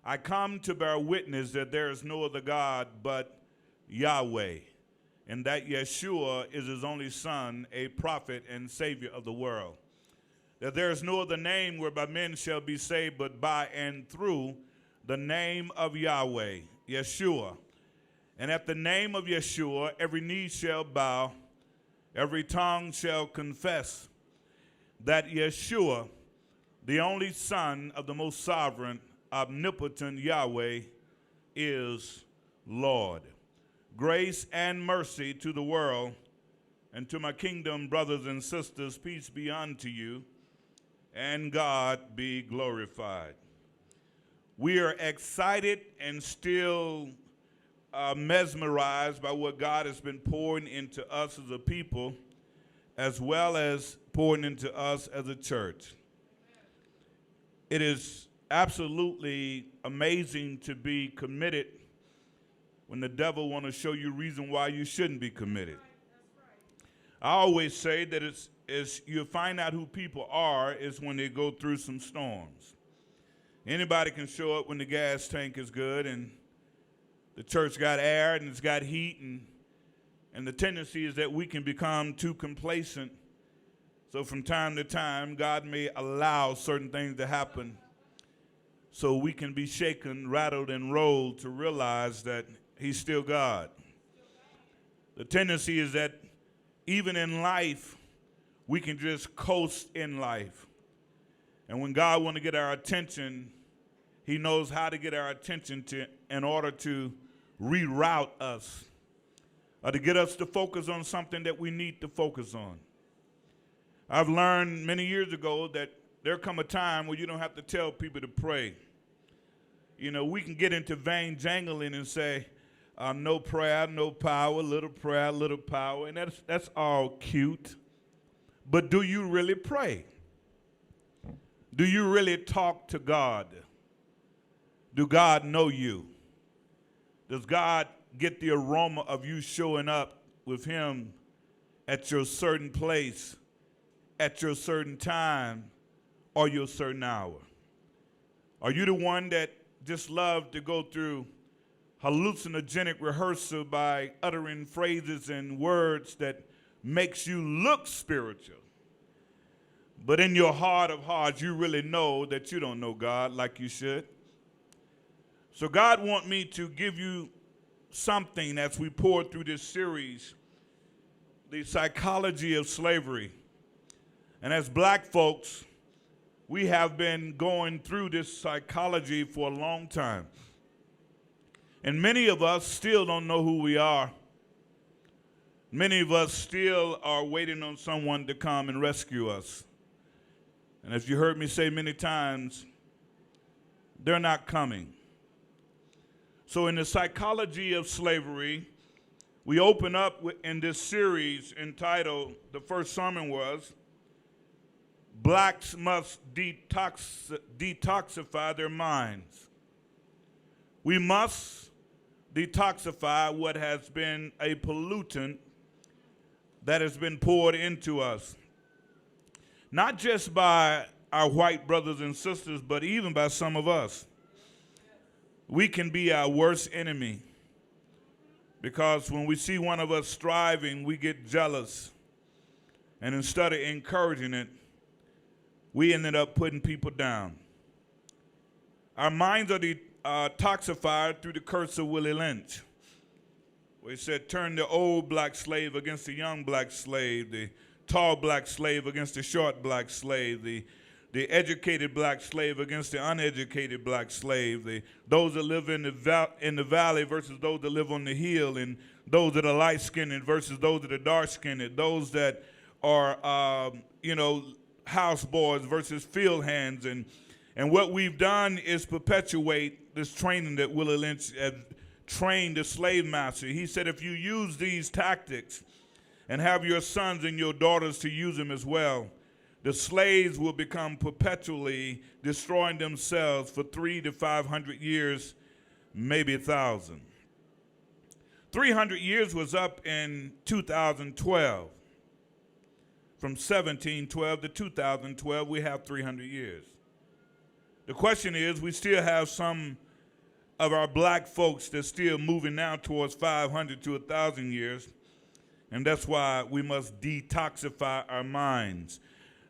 I come to bear witness that there is no other God but Yahweh, and that Yeshua is his only Son, a prophet and Savior of the world. That there is no other name whereby men shall be saved but by and through the name of Yahweh, Yeshua. And at the name of Yeshua, every knee shall bow, every tongue shall confess that Yeshua, the only Son of the most sovereign, omnipotent Yahweh, is Lord. Grace and mercy to the world and to my kingdom brothers and sisters, peace be unto you, and God be glorified. We are excited and still mesmerized by what God has been pouring into us as a people, as well as pouring into us as a church. It is absolutely amazing to be committed when the devil want to show you reason why you shouldn't be committed. I always say that it's you find out who people are is when they go through some storms. Anybody can show up when the gas tank is good and the church got air and it's got heat, and the tendency is that we can become too complacent. So from time to time, God may allow certain things to happen so we can be shaken, rattled, and rolled to realize that he's still God. The tendency is that even in life, we can just coast in life. And when God wants to get our attention, he knows how to get our attention in order to reroute us or to get us to focus on something that we need to focus on. I've learned many years ago that there come a time where you don't have to tell people to pray. You know, we can get into vain jangling and say, no prayer, no power, little prayer, little power, and that's all cute. But do you really pray? Do you really talk to God? Do God know you? Does God get the aroma of you showing up with him at your certain place, at your certain time, or your certain hour? Are you the one that just love to go through hallucinogenic rehearsal by uttering phrases and words that makes you look spiritual, but in your heart of hearts you really know that you don't know God like you should? So God wants me to give you something as we pour through this series, the psychology of slavery. And as black folks, we have been going through this psychology for a long time. And many of us still don't know who we are. Many of us still are waiting on someone to come and rescue us. And as you heard me say many times, they're not coming. So in the psychology of slavery, we open up in this series entitled, the first sermon was, Blacks Must Detoxify Their Minds. We must detoxify what has been a pollutant that has been poured into us. Not just by our white brothers and sisters, but even by some of us. We can be our worst enemy because when we see one of us striving, we get jealous. And instead of encouraging it, we ended up putting people down. Our minds are detoxified through the curse of Willie Lynch, where he said, turn the old black slave against the young black slave, the tall black slave against the short black slave, the educated black slave against the uneducated black slave, those that live in the valley versus those that live on the hill, and those that are light-skinned versus those that are dark-skinned, those that are, houseboys versus field hands. And what we've done is perpetuate this training that Willie Lynch had trained the slave master. He said, if you use these tactics and have your sons and your daughters to use them as well, the slaves will become perpetually destroying themselves for 300 to 500 years, maybe 1,000. 300 years was up in 2012. From 1712 to 2012, we have 300 years. The question is, we still have some of our black folks that's still moving now towards 500 to 1,000 years. And that's why we must detoxify our minds.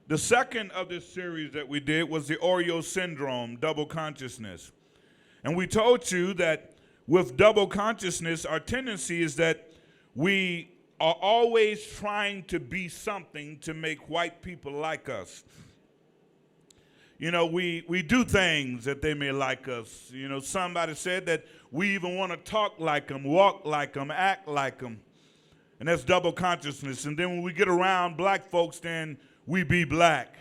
The second of this series that we did was the Oreo syndrome, double consciousness. And we told you that with double consciousness, our tendency is that we are always trying to be something to make white people like us. You know, we do things that they may like us. You know, somebody said that we even want to talk like them, walk like them, act like them. And that's double consciousness. And then when we get around black folks, then we be black.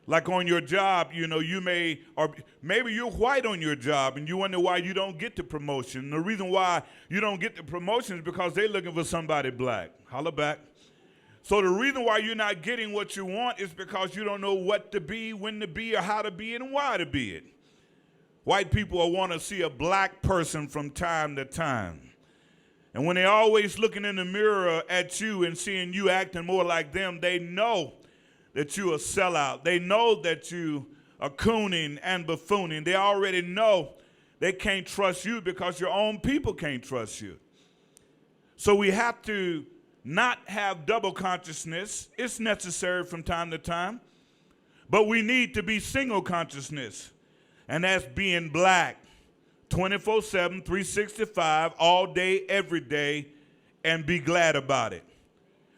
Like on your job, you know, you may, or maybe you're white on your job and you wonder why you don't get the promotion. The reason why you don't get the promotion is because they're looking for somebody black. Holla back. So the reason why you're not getting what you want is because you don't know what to be, when to be, or how to be it, and why to be it. White people will want to see a black person from time to time. And when they're always looking in the mirror at you and seeing you acting more like them, they know that you a sellout. They know that you are cooning and buffooning. They already know they can't trust you because your own people can't trust you. So we have to not have double consciousness. It's necessary from time to time. But we need to be single consciousness. And that's being black. 24/7, 365, all day, every day, and be glad about it.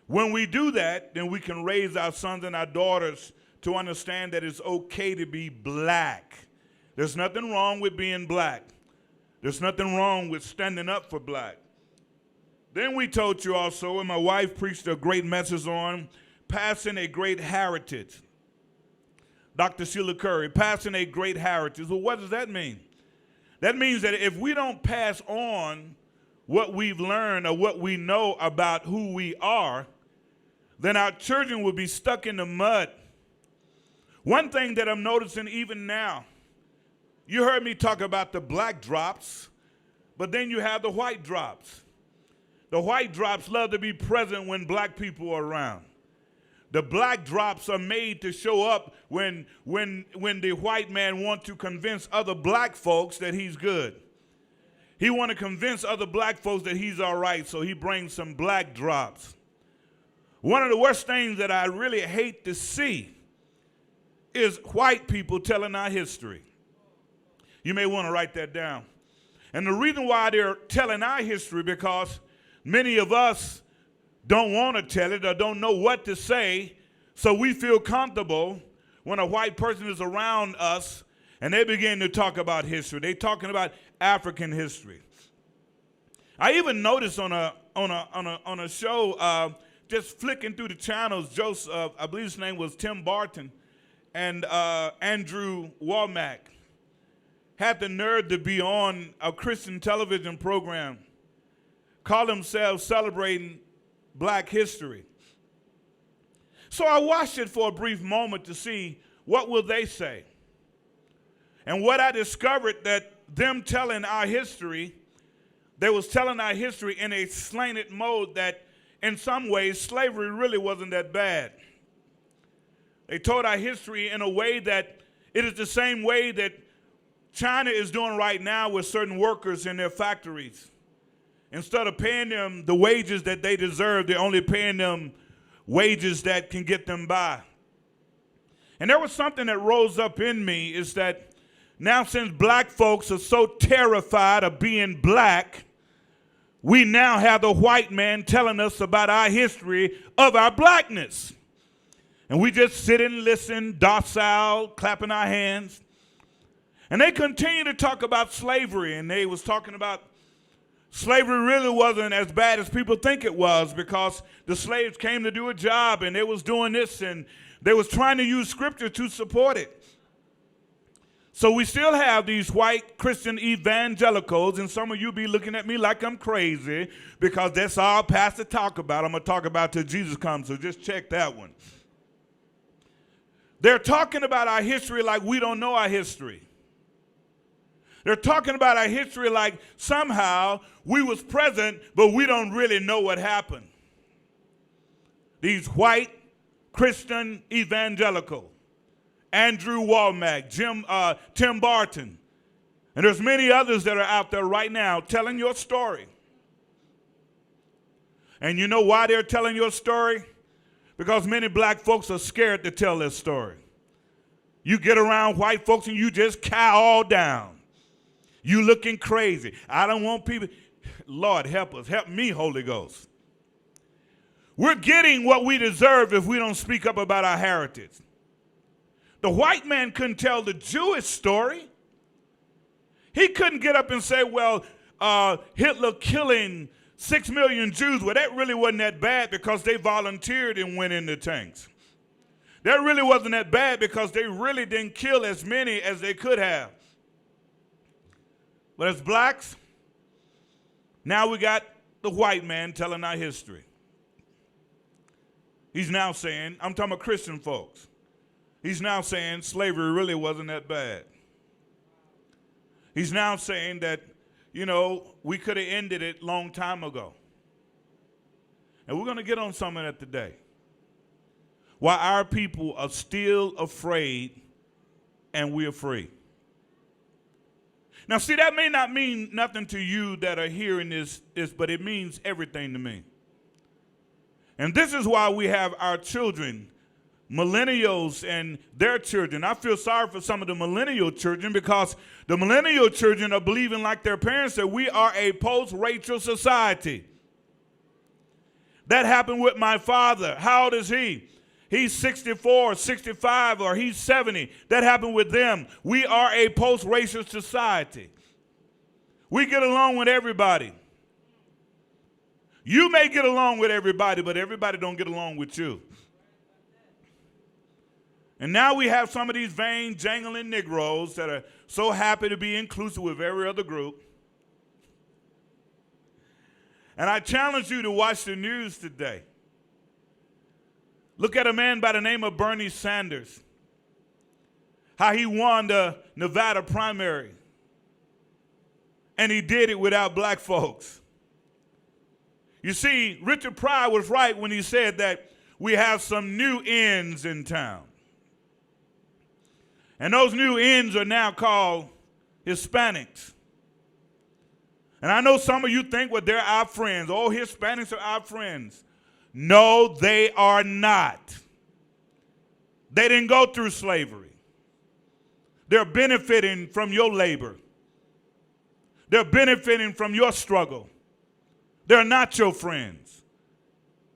When we do that, then we can raise our sons and our daughters to understand that it's okay to be black. There's nothing wrong with being black. There's nothing wrong with standing up for black. Then we told you also, and my wife preached a great message on passing a great heritage. Dr. Sheila Curry, passing a great heritage. Well, what does that mean? That means that if we don't pass on what we've learned or what we know about who we are, then our children will be stuck in the mud. One thing that I'm noticing even now, you heard me talk about the black drops, but then you have the white drops. The white drops love to be present when black people are around. The black drops are made to show up when the white man wants to convince other black folks that he's good. He want to convince other black folks that he's all right, so he brings some black drops. One of the worst things that I really hate to see is white people telling our history. You may want to write that down. And the reason why they're telling our history because many of us don't want to tell it or don't know what to say, so we feel comfortable when a white person is around us and they begin to talk about history. They're talking about African history. I even noticed on a show, just flicking through the channels, Joseph, I believe his name was Tim Barton, and Andrew Womack had the nerve to be on a Christian television program, call themselves Celebrating Black History. So I watched it for a brief moment to see what will they say. And what I discovered that them telling our history, they was telling our history in a slanted mode that in some ways slavery really wasn't that bad. They told our history in a way that it is the same way that China is doing right now with certain workers in their factories. Instead of paying them the wages that they deserve, they're only paying them wages that can get them by. And there was something that rose up in me is that now since black folks are so terrified of being black, we now have the white man telling us about our history of our blackness. And we just sit and listen, docile, clapping our hands. And they continue to talk about slavery, and they was talking about slavery really wasn't as bad as people think it was because the slaves came to do a job and they was doing this and they was trying to use scripture to support it. So we still have these white Christian evangelicals, and some of you be looking at me like I'm crazy because that's all pastor talk about. I'm going to talk about till Jesus comes, so just check that one. They're talking about our history like we don't know our history. They're talking about our history like somehow we was present, but we don't really know what happened. These white Christian evangelical, Andrew Womack, Tim Barton, And there's many others that are out there right now telling your story. And you know why they're telling your story? Because many black folks are scared to tell their story. You get around white folks and you just cow all down. You looking crazy. I don't want people. Lord, help us. Help me, Holy Ghost. We're getting what we deserve if we don't speak up about our heritage. The white man couldn't tell the Jewish story. He couldn't get up and say, well, Hitler killing 6 million Jews, well, that really wasn't that bad because they volunteered and went in the tanks. That really wasn't that bad because they really didn't kill as many as they could have. But as blacks, now we got the white man telling our history. He's now saying, I'm talking about Christian folks. He's now saying slavery really wasn't that bad. He's now saying that, you know, we could have ended it a long time ago. And we're going to get on some of that today. Why our people are still afraid and we're free. Now, see, that may not mean nothing to you that are hearing this, but it means everything to me. And this is why we have our children, millennials and their children. I feel sorry for some of the millennial children because the millennial children are believing like their parents that we are a post-racial society. That happened with my father. How old is he? He's 64, 65, or he's 70. That happened with them. We are a post-racial society. We get along with everybody. You may get along with everybody, but everybody don't get along with you. And now we have some of these vain, jangling Negroes that are so happy to be inclusive with every other group. And I challenge you to watch the news today. Look at a man by the name of Bernie Sanders, how he won the Nevada primary. And he did it without black folks. You see, Richard Pryor was right when he said that we have some new ends in town. And those new ends are now called Hispanics. And I know some of you think, well, they're our friends. Oh, Hispanics are our friends. No, they are not. They didn't go through slavery. They're benefiting from your labor. They're benefiting from your struggle. They're not your friends.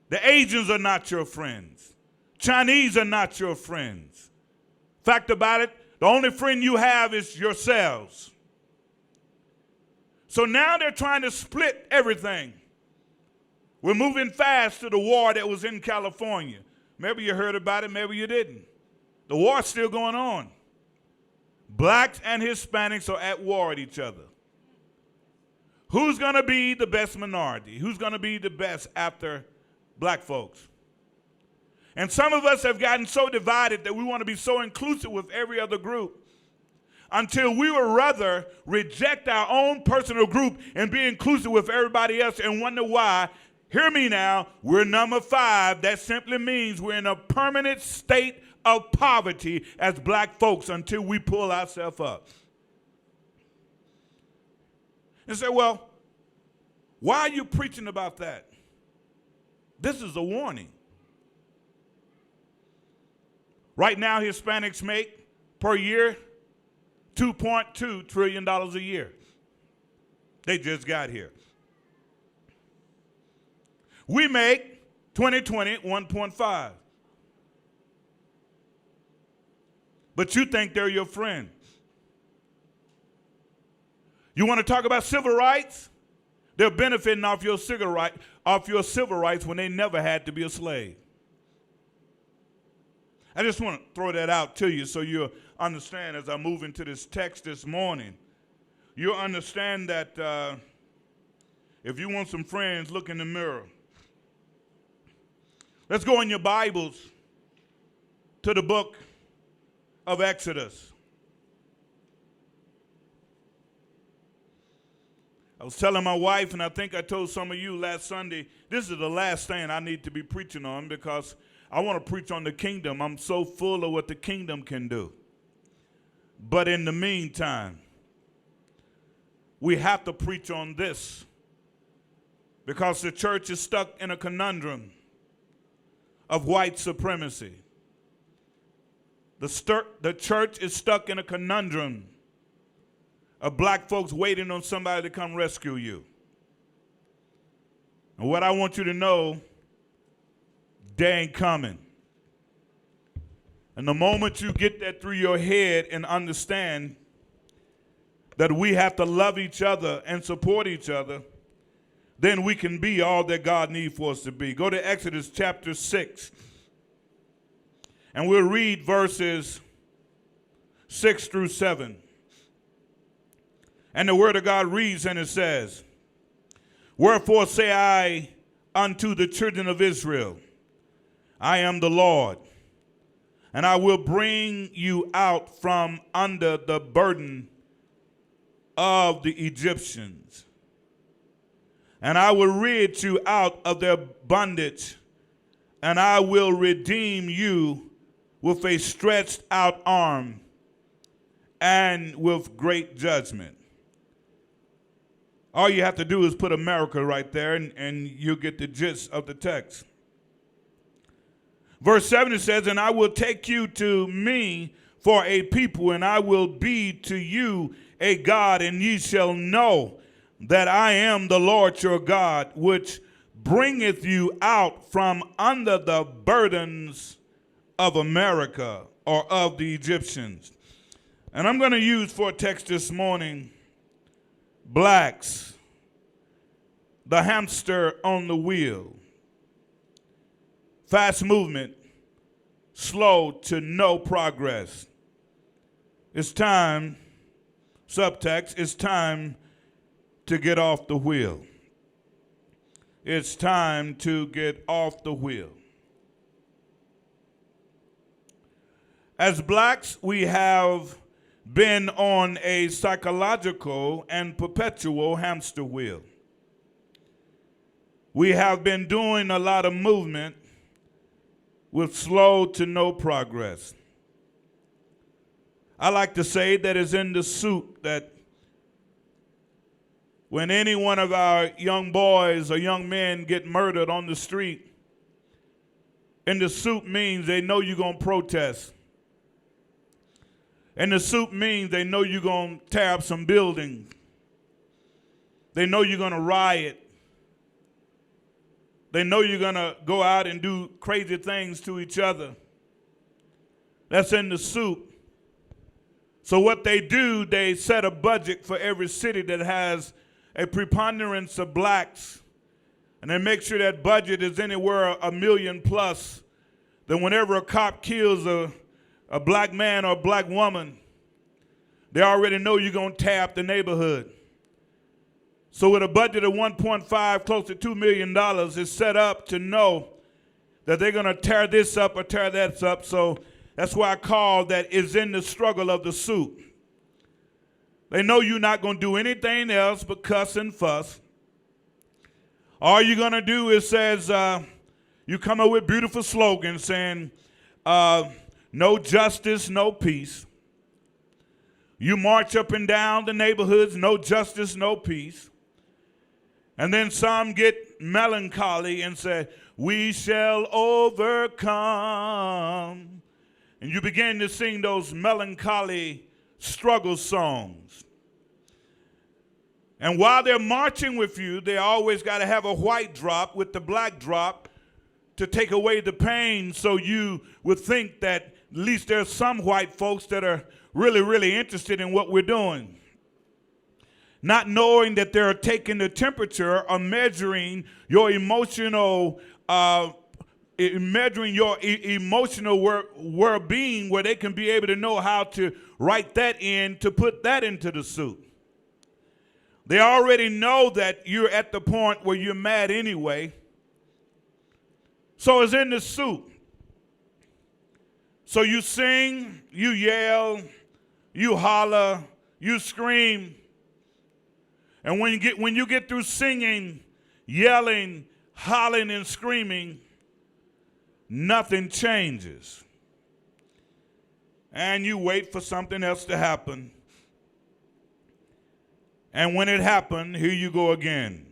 The Asians are not your friends. Chinese are not your friends. Fact about it, the only friend you have is yourselves. So now they're trying to split everything. We're moving fast to the war that was in California. Maybe you heard about it, maybe you didn't. The war's still going on. Blacks and Hispanics are at war with each other. Who's going to be the best minority? Who's going to be the best after black folks? And some of us have gotten so divided that we want to be so inclusive with every other group until we would rather reject our own personal group and be inclusive with everybody else and wonder why. Hear me now, we're number 5. That simply means we're in a permanent state of poverty as black folks until we pull ourselves up. And say, well, why are you preaching about that? This is a warning. Right now, Hispanics make per year $2.2 trillion a year. They just got here. We make 2020 1.5. But you think they're your friend. You want to talk about civil rights? They're benefiting off your civil rights when they never had to be a slave. I just want to throw that out to you so you'll understand as I move into this text this morning. You'll understand that if you want some friends, look in the mirror. Let's go in your Bibles to the book of Exodus. I was telling my wife, and I think I told some of you last Sunday, this is the last thing I need to be preaching on because I want to preach on the kingdom. I'm so full of what the kingdom can do. But in the meantime, we have to preach on this because the church is stuck in a conundrum of white supremacy. The church is stuck in a conundrum of black folks waiting on somebody to come rescue you. And what I want you to know, they ain't coming. And the moment you get that through your head and understand that we have to love each other and support each other, then we can be all that God needs for us to be. Go to Exodus chapter 6. And we'll read verses 6 through 7. And the word of God reads, and it says, "Wherefore say I unto the children of Israel, I am the Lord, and I will bring you out from under the burden of the Egyptians. And I will rid you out of their bondage, and I will redeem you with a stretched out arm and with great judgment." All you have to do is put America right there, and you'll get the gist of the text. Verse 7, it says, "And I will take you to me for a people, and I will be to you a God, and ye shall know that I am the Lord your God, which bringeth you out from under the burdens of America," or of the Egyptians. And I'm going to use for a text this morning, blacks, the hamster on the wheel. Fast movement, slow to no progress. It's time, subtext, it's time to get off the wheel. It's time to get off the wheel. As blacks, we have been on a psychological and perpetual hamster wheel. We have been doing a lot of movement with slow to no progress. I like to say that it's in the soup that when any one of our young boys or young men get murdered on the street, in the soup means they know you're going to protest. And the soup means they know you're going to tear up some buildings. They know you're going to riot. They know you're going to go out and do crazy things to each other. That's in the soup. So what they do, they set a budget for every city that has a preponderance of blacks. And they make sure that budget is anywhere $1 million plus. Then whenever a cop kills a black man or a black woman, they already know you're going to tear up the neighborhood. So with a budget of 1.5, close to $2 million, it's set up to know that they're going to tear this up or tear that up. So that's why I call that is in the struggle of the soup. They know you're not going to do anything else but cuss and fuss. All you're going to do is you come up with beautiful slogans saying, no justice, no peace. You march up and down the neighborhoods, no justice, no peace. And then some get melancholy and say, we shall overcome. And you begin to sing those melancholy struggle songs. And while they're marching with you, they always got to have a white drop with the black drop to take away the pain, so you would think that at least there's some white folks that are really, really interested in what we're doing. Not knowing that they're taking the temperature or measuring your emotional well-being, where they can be able to know how to write that in to put that into the soup. They already know that you're at the point where you're mad anyway. So it's in the soup. So you sing, you yell, you holler, you scream. And when you get through singing, yelling, hollering, and screaming, nothing changes. And you wait for something else to happen. And when it happened, here you go again.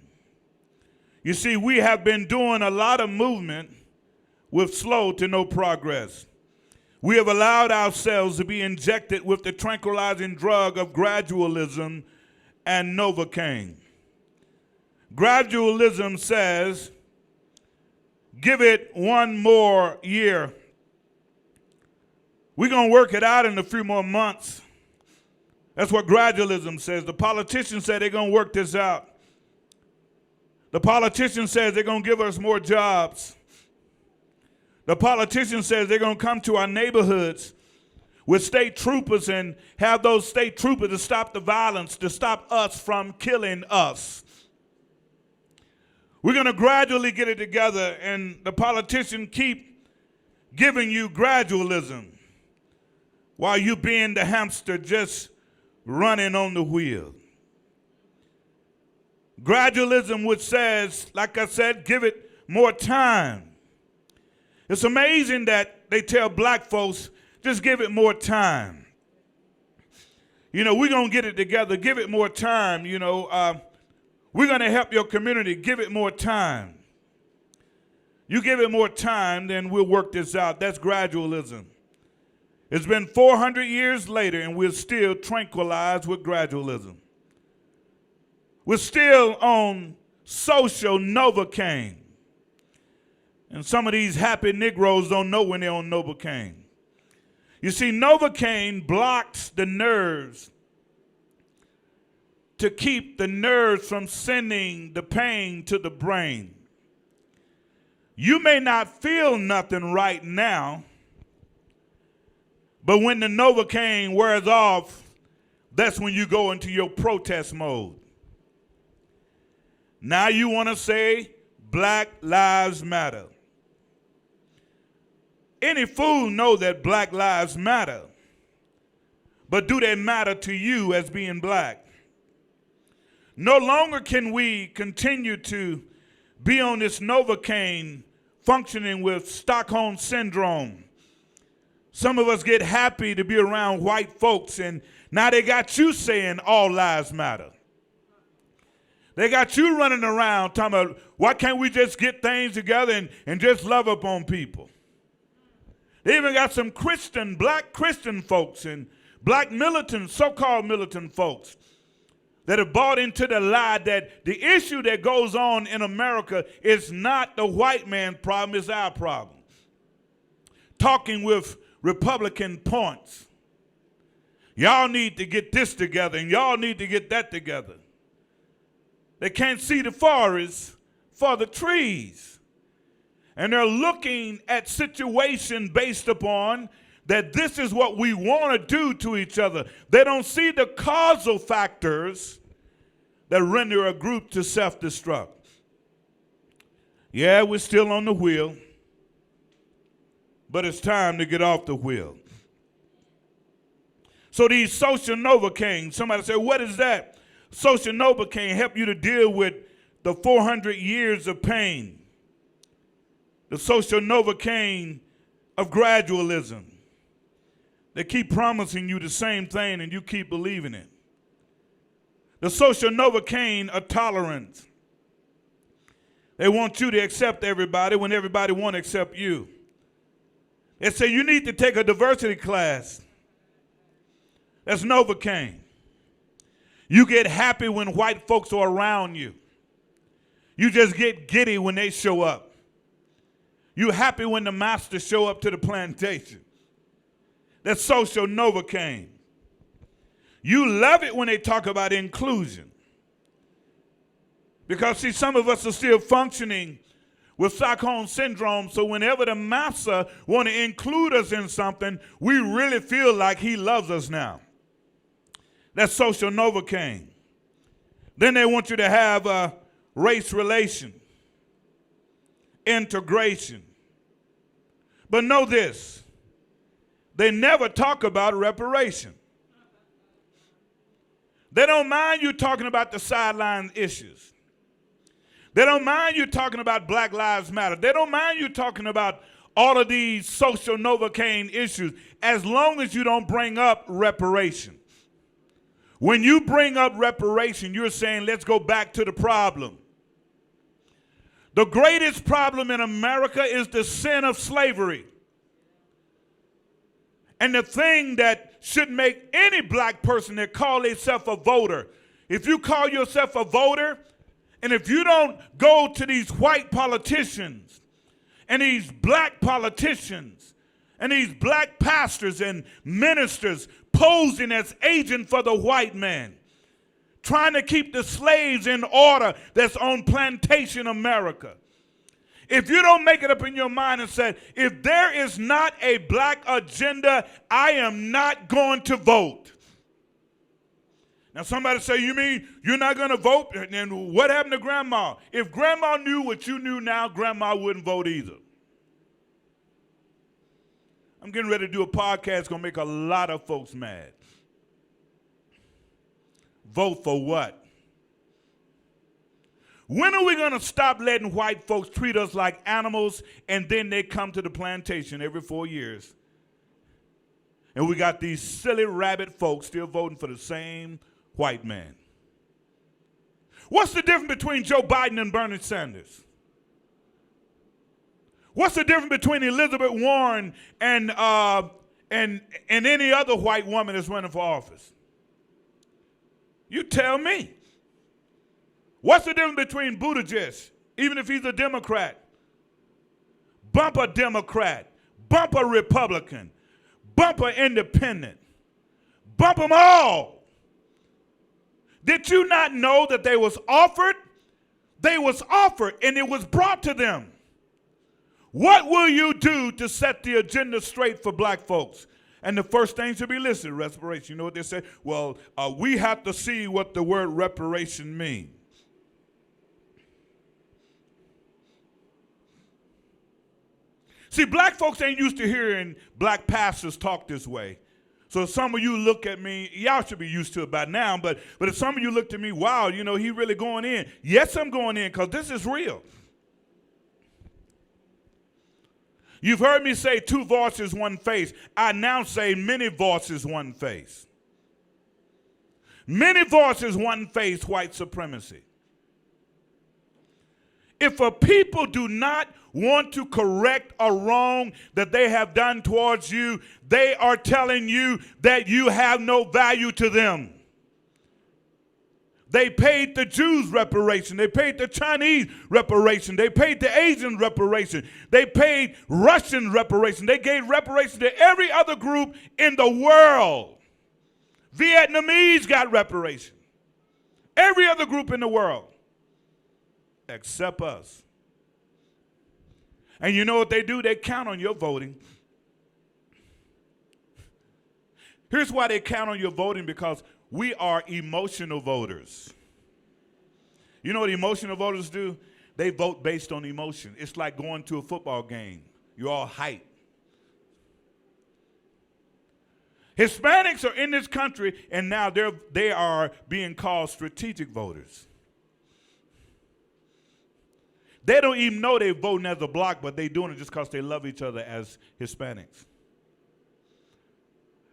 You see, we have been doing a lot of movement with slow to no progress. We have allowed ourselves to be injected with the tranquilizing drug of gradualism and Novocaine. Gradualism says, give it one more year. We're going to work it out in a few more months. That's what gradualism says. The politicians say they're going to work this out. The politician says they're going to give us more jobs. The politician says they're going to come to our neighborhoods with state troopers and have those state troopers to stop the violence, to stop us from killing us. We're going to gradually get it together, and the politicians keep giving you gradualism while you being the hamster just running on the wheel. Gradualism, which says, like I said, give it more time. It's amazing that they tell black folks, just give it more time. You know, we're going to get it together. Give it more time. You know, we're going to help your community. Give it more time. You give it more time, then we'll work this out. That's gradualism. It's been 400 years later, and we're still tranquilized with gradualism. We're still on social Novocaine. And some of these happy Negroes don't know when they're on Novocaine. You see, Novocaine blocks the nerves to keep the nerves from sending the pain to the brain. You may not feel nothing right now, but when the Novocaine wears off, that's when you go into your protest mode. Now you want to say Black Lives Matter. Any fool know that Black Lives Matter, but do they matter to you as being black? No longer can we continue to be on this Novocaine functioning with Stockholm Syndrome. Some of us get happy to be around white folks, and now they got you saying all lives matter. They got you running around talking about, why can't we just get things together and just love up on people? They even got some black Christian folks and black militant, so-called militant folks that have bought into the lie that the issue that goes on in America is not the white man's problem, it's our problem. Talking with Republican points. Y'all need to get this together and y'all need to get that together. They can't see the forest for the trees. And they're looking at situation based upon that this is what we want to do to each other. They don't see the causal factors that render a group to self-destruct. Yeah, we're still on the wheel, but it's time to get off the wheel. So these social Novocaine, somebody said, what is that? Social Novocaine help you to deal with the 400 years of pain. The social Novocaine of gradualism. They keep promising you the same thing and you keep believing it. The social Novocaine of tolerance. They want you to accept everybody when everybody won't accept you. They say you need to take a diversity class. That's Novocaine. You get happy when white folks are around you. You just get giddy when they show up. You happy when the masters show up to the plantation. That's social Novocaine. You love it when they talk about inclusion. Because, see, some of us are still functioning with Stockholm Syndrome, so whenever the master want to include us in something, we really feel like he loves us now. That's social Novocaine. Then they want you to have a race relation, integration. But know this, they never talk about reparation. They don't mind you talking about the sideline issues. They don't mind you talking about Black Lives Matter. They don't mind you talking about all of these social Novocaine issues as long as you don't bring up reparation. When you bring up reparation, you're saying, let's go back to the problem. The greatest problem in America is the sin of slavery. And the thing that should make any black person that call themselves a voter, if you call yourself a voter, and if you don't go to these white politicians and these black politicians and these black pastors and ministers posing as agent for the white man, trying to keep the slaves in order that's on plantation America. If you don't make it up in your mind and say, if there is not a black agenda, I am not going to vote. Now somebody say, you mean you're not going to vote? And then what happened to grandma? If grandma knew what you knew now, grandma wouldn't vote either. I'm getting ready to do a podcast going to make a lot of folks mad. Vote for what? When are we going to stop letting white folks treat us like animals and then they come to the plantation every 4 years? And we got these silly rabbit folks still voting for the same white man. What's the difference between Joe Biden and Bernie Sanders? What's the difference between Elizabeth Warren and any other white woman that's running for office? You tell me. What's the difference between Buttigieg, even if he's a Democrat, bumper Democrat, bumper Republican, bumper independent, bump them all? Did you not know that they was offered? They was offered and it was brought to them. What will you do to set the agenda straight for black folks? And the first thing should be listed, reparation. You know what they say? Well, we have to see what the word reparation means. See, black folks ain't used to hearing black pastors talk this way. So if some of you look at me, y'all should be used to it by now, but if some of you looked at me, wow, you know, he really going in. Yes, I'm going in because this is real. You've heard me say 2 voices, 1 face. I now say many voices, 1 face. Many voices, 1 face, white supremacy. If a people do not want to correct a wrong that they have done towards you, they are telling you that you have no value to them. They paid the Jews reparation. They paid the Chinese reparation. They paid the Asian reparation. They paid Russian reparation. They gave reparation to every other group in the world. Vietnamese got reparation. Every other group in the world. Except us. And you know what they do? They count on your voting. Here's why they count on your voting, because we are emotional voters. You know what emotional voters do? They vote based on emotion. It's like going to a football game. You're all hyped. Hispanics are in this country, and now they are being called strategic voters. They don't even know they're voting as a block, but they're doing it just because they love each other as Hispanics.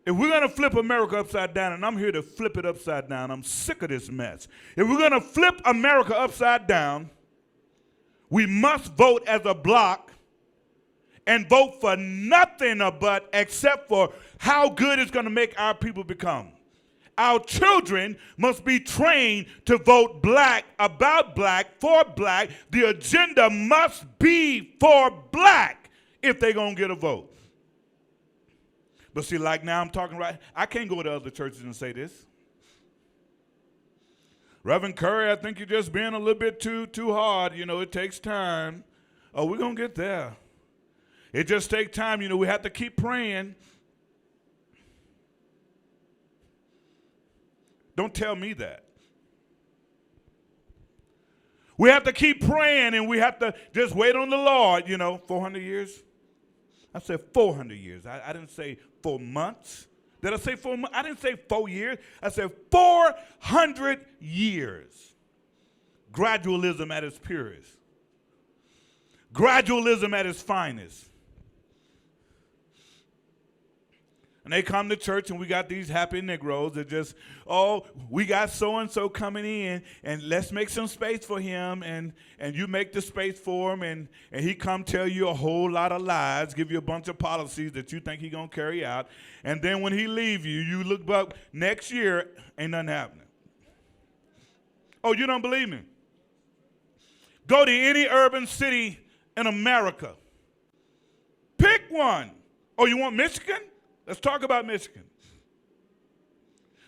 If we're going to flip America upside down, and I'm here to flip it upside down, I'm sick of this mess. If we're going to flip America upside down, we must vote as a block and vote for nothing but except for how good it's going to make our people become. Our children must be trained to vote black, about black, for black. The agenda must be for black if they're going to get a vote. But see, like now I'm talking right, I can't go to other churches and say this. Reverend Curry, I think you're just being a little bit too hard. You know, it takes time. Oh, we're going to get there. It just takes time. You know, we have to keep praying. Don't tell me that. We have to keep praying, and we have to just wait on the Lord, 400 years. I said 400 years. I didn't say 4 months. Did I say 4 months? I didn't say 4 years. I said 400 years. Gradualism at its purest. Gradualism at its finest. And they come to church, and we got these happy Negroes that just, oh, we got so-and-so coming in, and let's make some space for him, and you make the space for him, and he come tell you a whole lot of lies, give you a bunch of policies that you think he going to carry out, and then when he leave you, you look up next year, ain't nothing happening. Oh, you don't believe me? Go to any urban city in America. Pick one. Oh, you want Michigan? Let's talk about Michigan.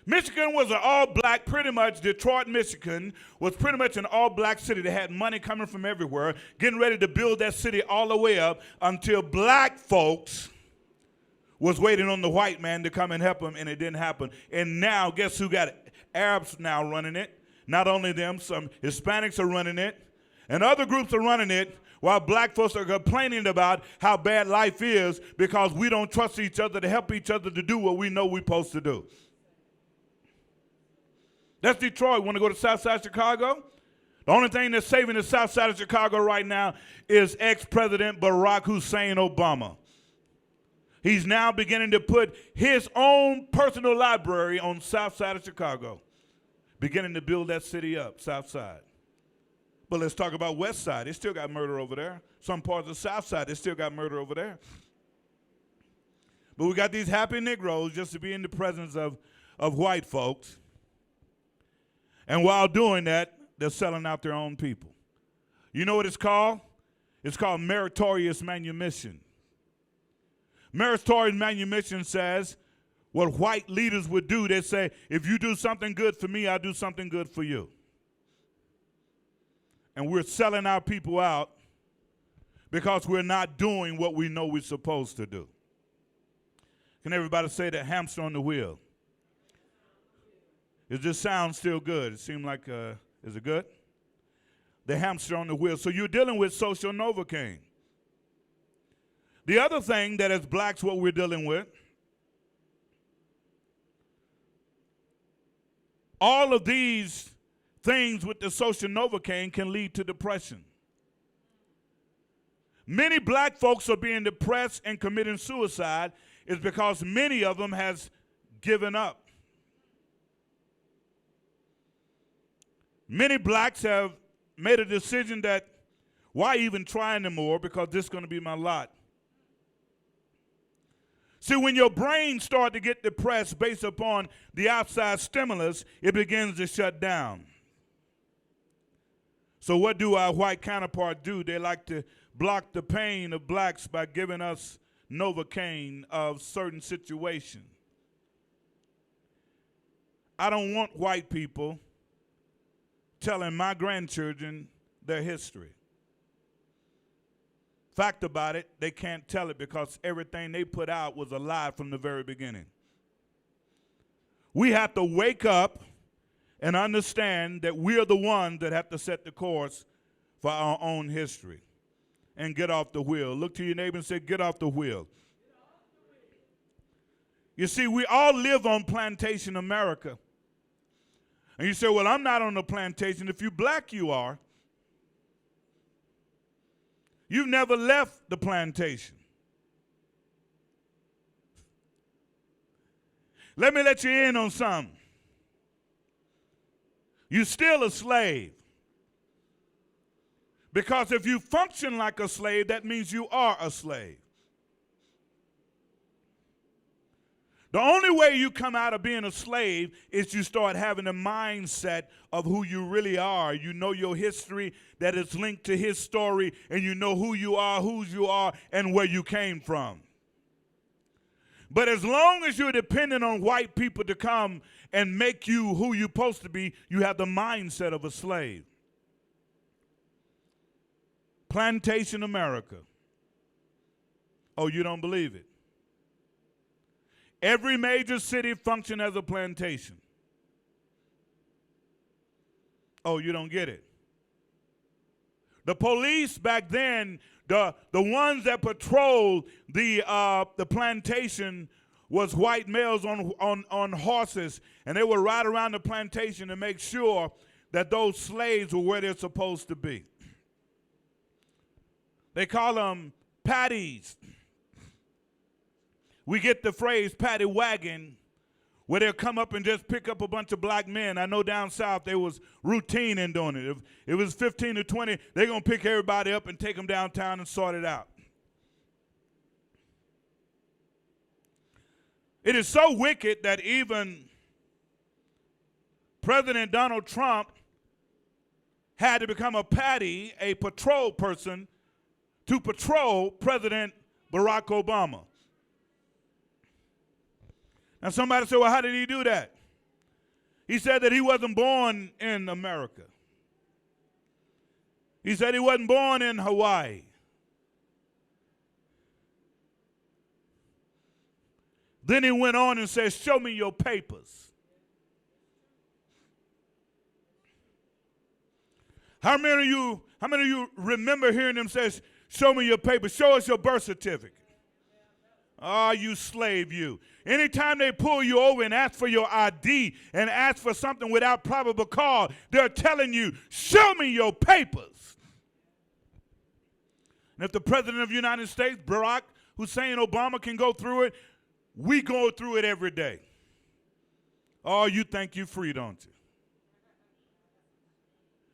Michigan was an all-black, pretty much, Detroit, Michigan, was pretty much an all-black city. They had money coming from everywhere, getting ready to build that city all the way up until black folks was waiting on the white man to come and help them, and it didn't happen. And now, guess who got it? Arabs now running it. Not only them, some Hispanics are running it, and other groups are running it, while black folks are complaining about how bad life is because we don't trust each other to help each other to do what we know we're supposed to do. That's Detroit. Want to go to South Side Chicago? The only thing that's saving the South Side of Chicago right now is ex-President Barack Hussein Obama. He's now beginning to put his own personal library on South Side of Chicago, beginning to build that city up, South Side. But let's talk about West Side. They still got murder over there. Some parts of the South Side, they still got murder over there. But we got these happy Negroes just to be in the presence of white folks. And while doing that, they're selling out their own people. You know what it's called? It's called meritorious manumission. Meritorious manumission says what white leaders would do. They say, if you do something good for me, I'll do something good for you. And we're selling our people out because we're not doing what we know we're supposed to do. Can everybody say that? Hamster on the wheel. Does this sound still good? It seems like, is it good? The hamster on the wheel. So you're dealing with social Novocaine. The other thing that as blacks what we're dealing with, all of these things with the social Novocaine can lead to depression. Many black folks are being depressed and committing suicide is because many of them has given up. Many blacks have made a decision that why even try anymore because this is going to be my lot. See, when your brain starts to get depressed based upon the outside stimulus, it begins to shut down. So what do our white counterparts do? They like to block the pain of blacks by giving us Novocaine of certain situations. I don't want white people telling my grandchildren their history. Fact about it, they can't tell it because everything they put out was a lie from the very beginning. We have to wake up and understand that we are the ones that have to set the course for our own history and get off the wheel. Look to your neighbor and say, get off the wheel. You see, we all live on plantation America. And you say, well, I'm not on the plantation. If you're black, you are. You've never left the plantation. Let me let you in on something. You're still a slave. Because if you function like a slave, that means you are a slave. The only way you come out of being a slave is you start having a mindset of who you really are. You know your history, that is linked to his story, and you know who you are, whose you are, and where you came from. But as long as you're dependent on white people to come and make you who you're supposed to be, you have the mindset of a slave. Plantation America. Oh, you don't believe it? Every major city functioned as a plantation. Oh, you don't get it? The police back then, the ones that patrolled the plantation was white males on horses, and they would ride around the plantation to make sure that those slaves were where they're supposed to be. They call them paddies. we get the phrase paddy wagon, where they'll come up and just pick up a bunch of black men. I know down south there was routine in doing it. If it was 15 to 20, they're going to pick everybody up and take them downtown and sort it out. It is so wicked that even President Donald Trump had to become a paddy, a patrol person, to patrol President Barack Obama. Now somebody said, well, how did he do that? He said that he wasn't born in America. He said he wasn't born in Hawaii. Then he went on and said, show me your papers. How many of you remember hearing him say, show me your papers, show us your birth certificate? Ah, you slave, you. Anytime they pull you over and ask for your ID and ask for something without probable cause, they're telling you, show me your papers. And if the President of the United States, Barack Hussein Obama, can go through it, we go through it every day. Oh, you think you're free, don't you?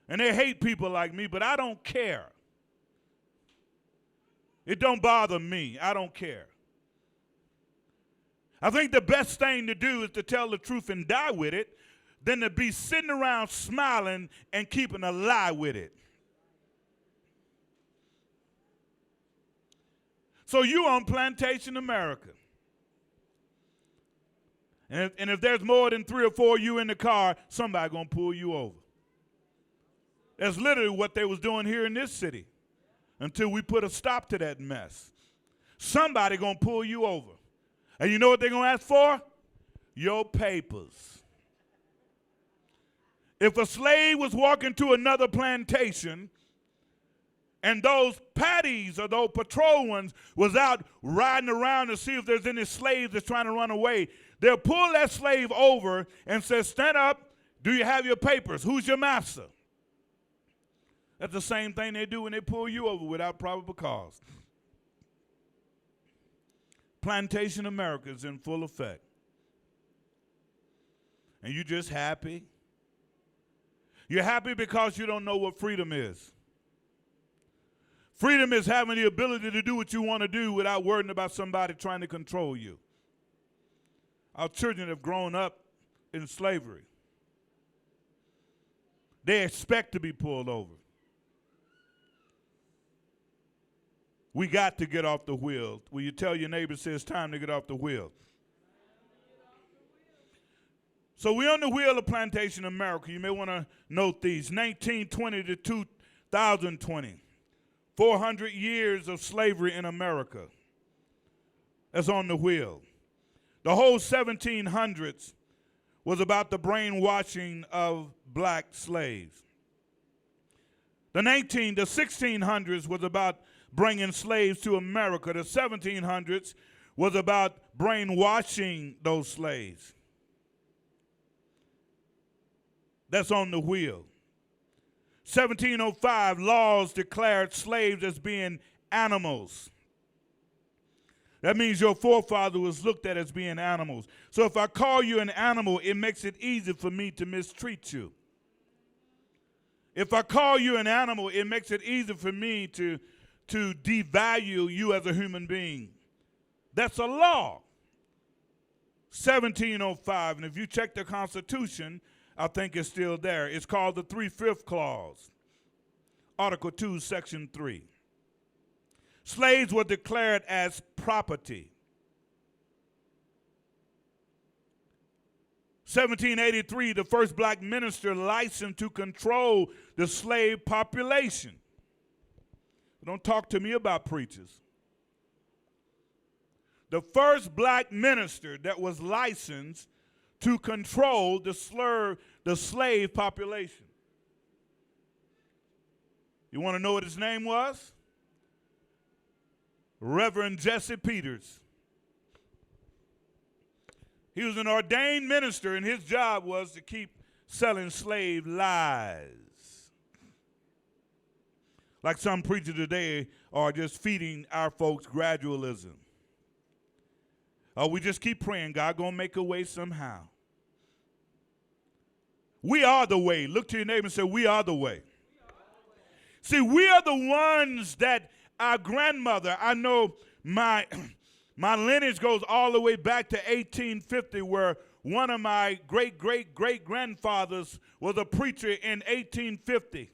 And they hate people like me, but I don't care. It don't bother me. I don't care. I think the best thing to do is to tell the truth and die with it than to be sitting around smiling and keeping a lie with it. So you on Plantation America. And if there's more than 3 or 4 of you in the car, somebody going to pull you over. That's literally what they was doing here in this city until we put a stop to that mess. Somebody going to pull you over. And you know what they're going to ask for? Your papers. If a slave was walking to another plantation and those paddies or those patrol ones was out riding around to see if there's any slaves that's trying to run away, they'll pull that slave over and say, stand up, do you have your papers? Who's your master? That's the same thing they do when they pull you over without probable cause. Plantation America is in full effect. And you just happy? You're happy because you don't know what freedom is. Freedom is having the ability to do what you want to do without worrying about somebody trying to control you. Our children have grown up in slavery. They expect to be pulled over. We got to get off the wheel. Will you tell your neighbor, say it's time to get off the wheel? So we're on the wheel of Plantation America. You may want to note these. 1920 to 2020. 400 years of slavery in America. That's on the wheel. The whole 1700s was about the brainwashing of black slaves. The 1600s was about bringing slaves to America. The 1700s was about brainwashing those slaves. That's on the wheel. 1705, laws declared slaves as being animals. That means your forefather was looked at as being animals. So if I call you an animal, it makes it easy for me to mistreat you. If I call you an animal, it makes it easy for me to devalue you as a human being. That's a law. 1705, and if you check the Constitution, I think it's still there. It's called the 3/5 Clause, Article 2, Section 3. Slaves were declared as property. 1783, the first black minister licensed to control the slave population. Don't talk to me about preachers. The first black minister that was licensed to control the slave population. You want to know what his name was? Reverend Jesse Peters. He was an ordained minister, and his job was to keep selling slave lies. Like some preachers today are just feeding our folks gradualism. We just keep praying, God gonna make a way somehow. We are the way. Look to your neighbor and say, we are the way. See, we are the ones that our grandmother, I know my lineage goes all the way back to 1850, where one of my great-great-great-grandfathers was a preacher in 1850.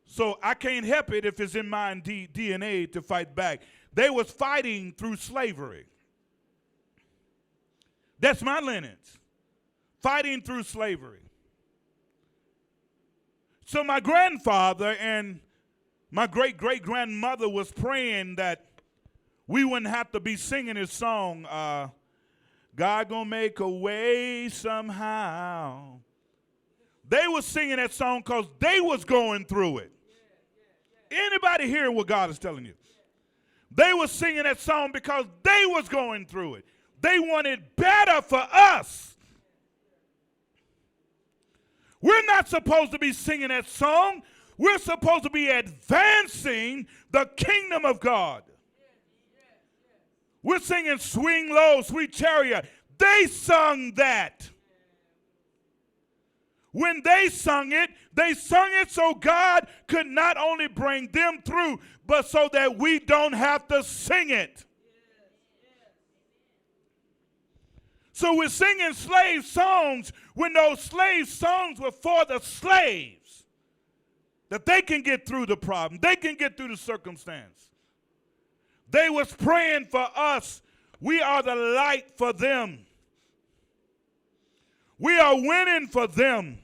So I can't help it if it's in my DNA to fight back. They was fighting through slavery. That's my lineage. Fighting through slavery. So my grandfather and my great-great-grandmother was praying that we wouldn't have to be singing this song, God gonna make a way somehow. They were singing that song because they was going through it. Anybody hearing what God is telling you? They were singing that song because they was going through it. They wanted better for us. We're not supposed to be singing that song. We're supposed to be advancing the kingdom of God. We're singing Swing Low, Sweet Chariot. They sung that. When they sung it so God could not only bring them through, but so that we don't have to sing it. So we're singing slave songs when those slave songs were for the slaves, that they can get through the problem. They can get through the circumstance. They was praying for us. We are the light for them. We are winning for them.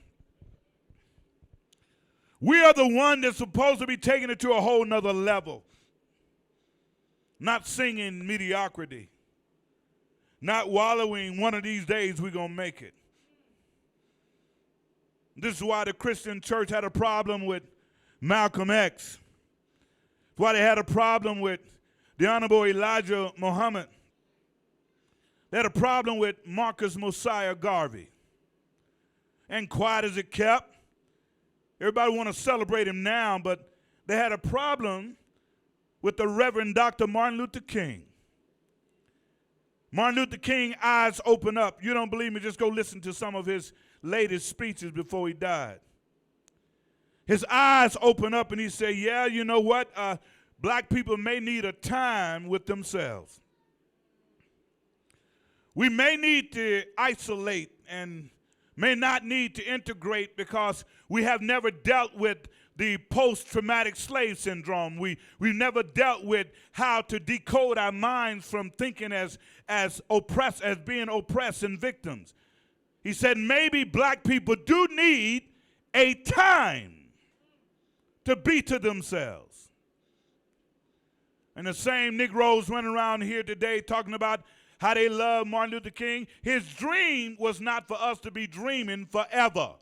We are the one that's supposed to be taking it to a whole nother level. Not singing mediocrity. Not wallowing, one of these days we're going to make it. This is why the Christian church had a problem with Malcolm X. That's why they had a problem with the Honorable Elijah Muhammad. They had a problem with Marcus Mosiah Garvey. And quiet as it kept. Everybody want to celebrate him now, but they had a problem with the Reverend Dr. Martin Luther King. Martin Luther King, eyes open up. You don't believe me? Just go listen to some of his latest speeches before he died. His eyes open up and he said, yeah, you know what? Black people may need a time with themselves. We may need to isolate and may not need to integrate because we have never dealt with the post-traumatic slave syndrome. We've never dealt with how to decode our minds from thinking as being oppressed and victims. He said maybe black people do need a time to be to themselves. And the same Negroes running around here today talking about how they love Martin Luther King. His dream was not for us to be dreaming forever.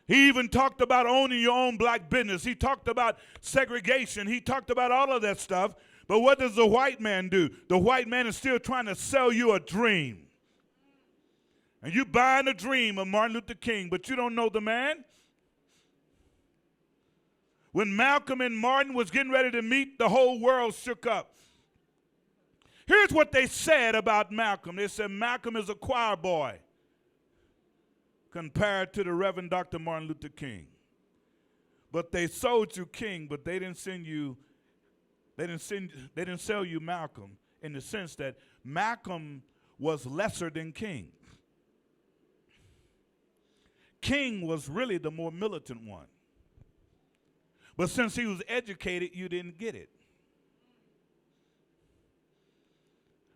He even talked about owning your own black business. He talked about segregation. He talked about all of that stuff. But what does the white man do? The white man is still trying to sell you a dream. And you buying a dream of Martin Luther King, but you don't know the man. When Malcolm and Martin was getting ready to meet, the whole world shook up. Here's what they said about Malcolm. They said Malcolm is a choir boy compared to the Reverend Dr. Martin Luther King. But they sold you King, but they didn't sell you Malcolm in the sense that Malcolm was lesser than King. King was really the more militant one. But since he was educated, you didn't get it.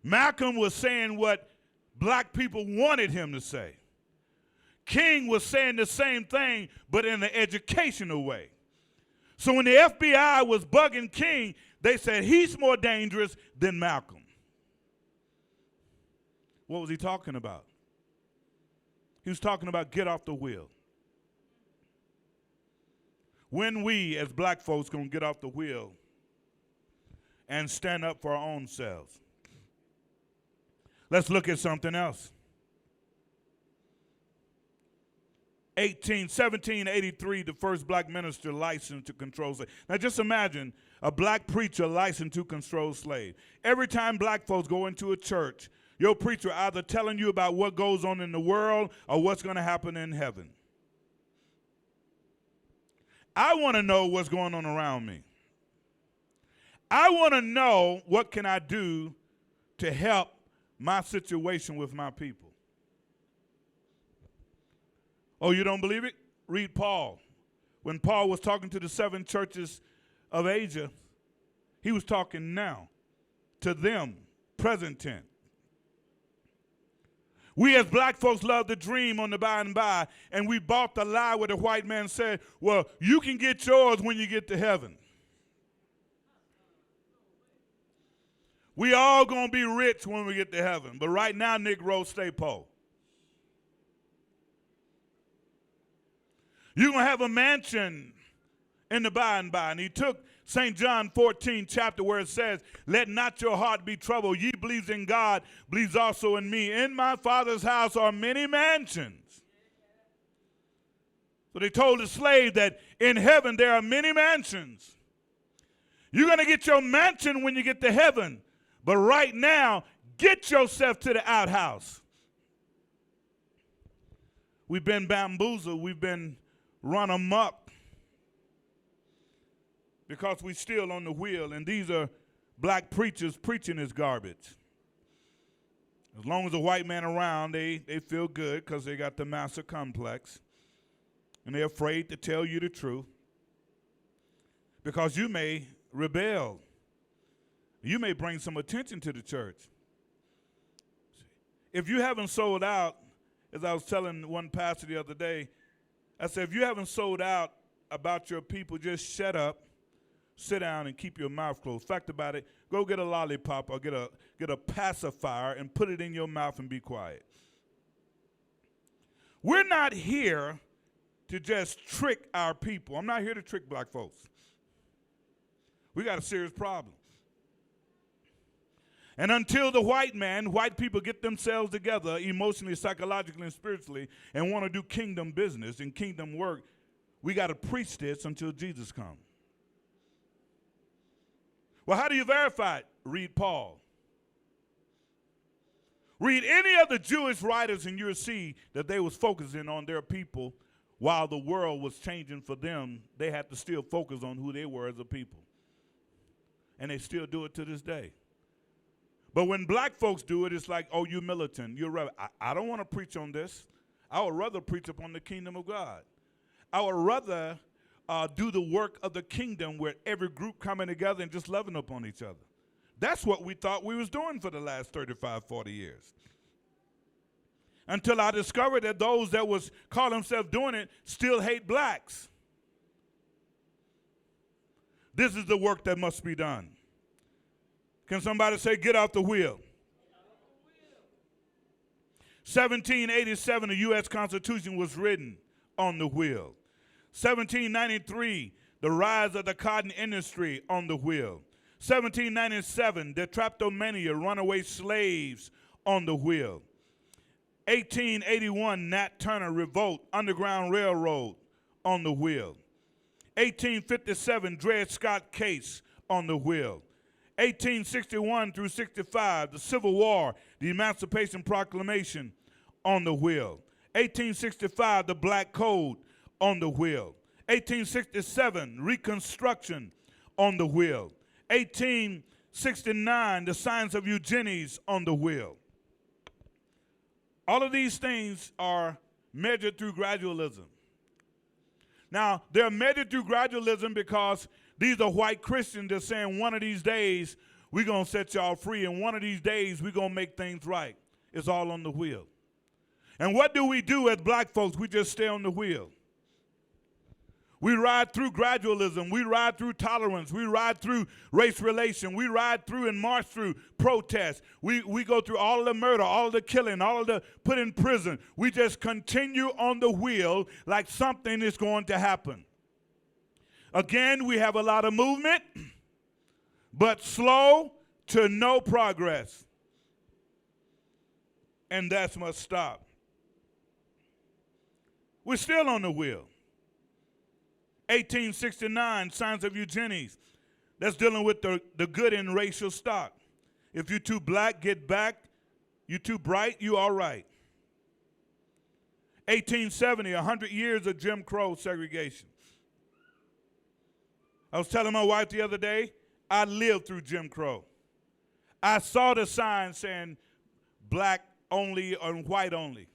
Malcolm was saying what black people wanted him to say. King was saying the same thing, but in an educational way. So when the FBI was bugging King, they said he's more dangerous than Malcolm. What was he talking about? He was talking about get off the wheel. When we as black folks gonna get off the wheel and stand up for our own selves? Let's look at something else. 1783, the first black minister licensed to control slaves. Now just imagine a black preacher licensed to control slaves. Every time black folks go into a church, your preacher either telling you about what goes on in the world or what's going to happen in heaven. I want to know what's going on around me. I want to know what can I do to help my situation with my people. Oh, you don't believe it? Read Paul. When Paul was talking to the 7 churches of Asia, he was talking now to them, present tense. We as black folks love to dream on the by and by, and we bought the lie where the white man said, well, you can get yours when you get to heaven. We all going to be rich when we get to heaven, but right now, Negro, stay poor. You're going to have a mansion in the by and by. And he took St. John 14 chapter where it says, let not your heart be troubled. Ye believes in God, believes also in me. In my Father's house are many mansions. So they told the slave that in heaven there are many mansions. You're going to get your mansion when you get to heaven. But right now, get yourself to the outhouse. We've been bamboozled. We've been run amok because we're still on the wheel, and these are black preachers preaching this garbage. As long as a white man around, they feel good because they got the master complex, and they're afraid to tell you the truth because you may rebel. You may bring some attention to the church. If you haven't sold out, as I was telling one pastor the other day, I said, if you haven't sold out about your people, just shut up, sit down, and keep your mouth closed. Fact about it, go get a lollipop or get a pacifier and put it in your mouth and be quiet. We're not here to just trick our people. I'm not here to trick black folks. We got a serious problem. And until the white people get themselves together emotionally, psychologically, and spiritually and want to do kingdom business and kingdom work, we got to preach this until Jesus comes. Well, how do you verify it? Read Paul. Read any of the Jewish writers and you'll see that they was focusing on their people while the world was changing for them. They had to still focus on who they were as a people. And they still do it to this day. But when black folks do it, it's like, oh, you militant, you're rebel. I don't want to preach on this. I would rather preach upon the kingdom of God. I would rather do the work of the kingdom where every group coming together and just loving upon each other. That's what we thought we was doing for the last 35, 40 years. Until I discovered that those that was call themselves doing it still hate blacks. This is the work that must be done. Can somebody say, get off the wheel? 1787, the U.S. Constitution was written on the wheel. 1793, the rise of the cotton industry on the wheel. 1797, the Traptomania, runaway slaves on the wheel. 1881, Nat Turner revolt, Underground Railroad on the wheel. 1857, Dred Scott case on the wheel. 1861 through 65, the Civil War, the Emancipation Proclamation on the wheel. 1865, the Black Code on the wheel. 1867, Reconstruction on the wheel. 1869, the Science of Eugenics on the wheel. All of these things are measured through gradualism. Now, they're measured through gradualism because these are white Christians that are saying one of these days we're going to set y'all free and one of these days we're going to make things right. It's all on the wheel. And what do we do as black folks? We just stay on the wheel. We ride through gradualism. We ride through tolerance. We ride through race relation. We ride through and march through protest. We go through all of the murder, all of the killing, all of the put in prison. We just continue on the wheel like something is going to happen. Again, we have a lot of movement, but slow to no progress. And that must stop. We're still on the wheel. 1869, Signs of Eugenics. That's dealing with the good in racial stock. If you're too black, get back. You're too bright, you all right. 1870, 100 years of Jim Crow segregation. I was telling my wife the other day, I lived through Jim Crow. I saw the sign saying black only and white only.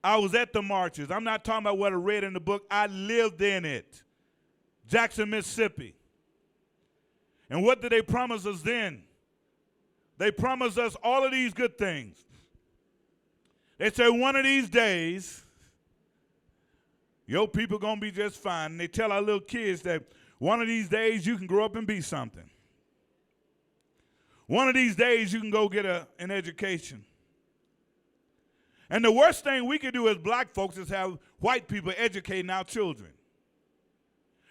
I was at the marches. I'm not talking about what I read in the book. I lived in it. Jackson, Mississippi. And what did they promise us then? They promised us all of these good things. They said one of these days, your people going to be just fine. And they tell our little kids that one of these days you can grow up and be something. One of these days you can go get an education. And the worst thing we can do as black folks is have white people educating our children.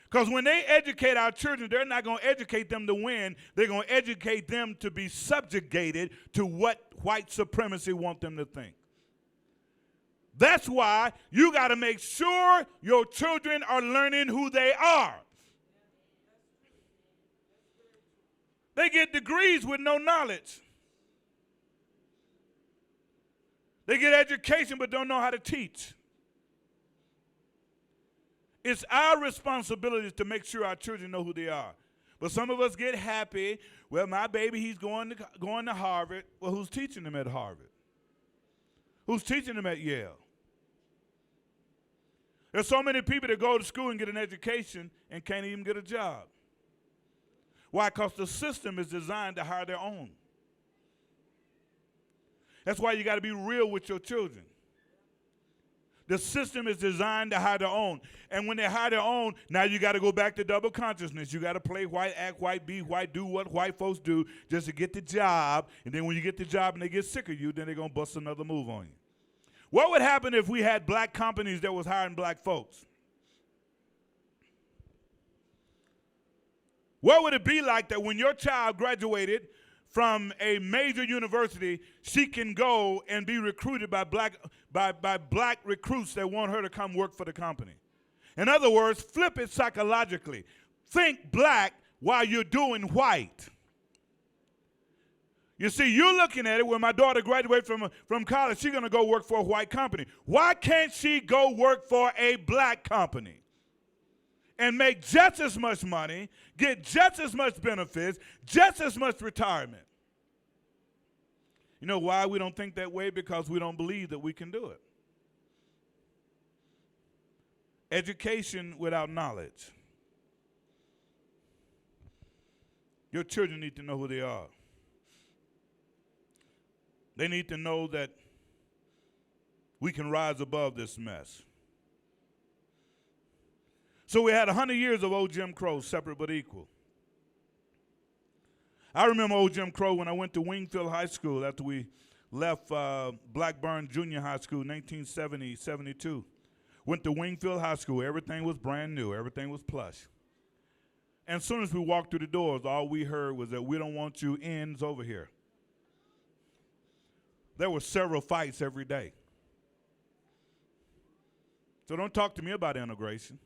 Because when they educate our children, they're not going to educate them to win. They're going to educate them to be subjugated to what white supremacy want them to think. That's why you got to make sure your children are learning who they are. They get degrees with no knowledge. They get education but don't know how to teach. It's our responsibility to make sure our children know who they are. But some of us get happy. Well, my baby, he's going to Harvard. Well, who's teaching him at Harvard? Who's teaching him at Yale? There's so many people that go to school and get an education and can't even get a job. Why? Because the system is designed to hire their own. That's why you got to be real with your children. The system is designed to hire their own. And when they hire their own, now you got to go back to double consciousness. You got to play white, act white, be white, do what white folks do just to get the job. And then when you get the job and they get sick of you, then they're going to bust another move on you. What would happen if we had black companies that was hiring black folks? What would it be like that when your child graduated from a major university, she can go and be recruited by black recruits that want her to come work for the company? In other words, flip it psychologically. Think black while you're doing white. You see, you're looking at it when my daughter graduates from college, she's going to go work for a white company. Why can't she go work for a black company and make just as much money, get just as much benefits, just as much retirement? You know why we don't think that way? Because we don't believe that we can do it. Education without knowledge. Your children need to know who they are. They need to know that we can rise above this mess. So we had 100 years of old Jim Crow, separate but equal. I remember old Jim Crow when I went to Wingfield High School after we left Blackburn Junior High School in 1970-72. Went to Wingfield High School. Everything was brand new. Everything was plush. And as soon as we walked through the doors, all we heard was that we don't want you ends over here. There were several fights every day. So don't talk to me about integration.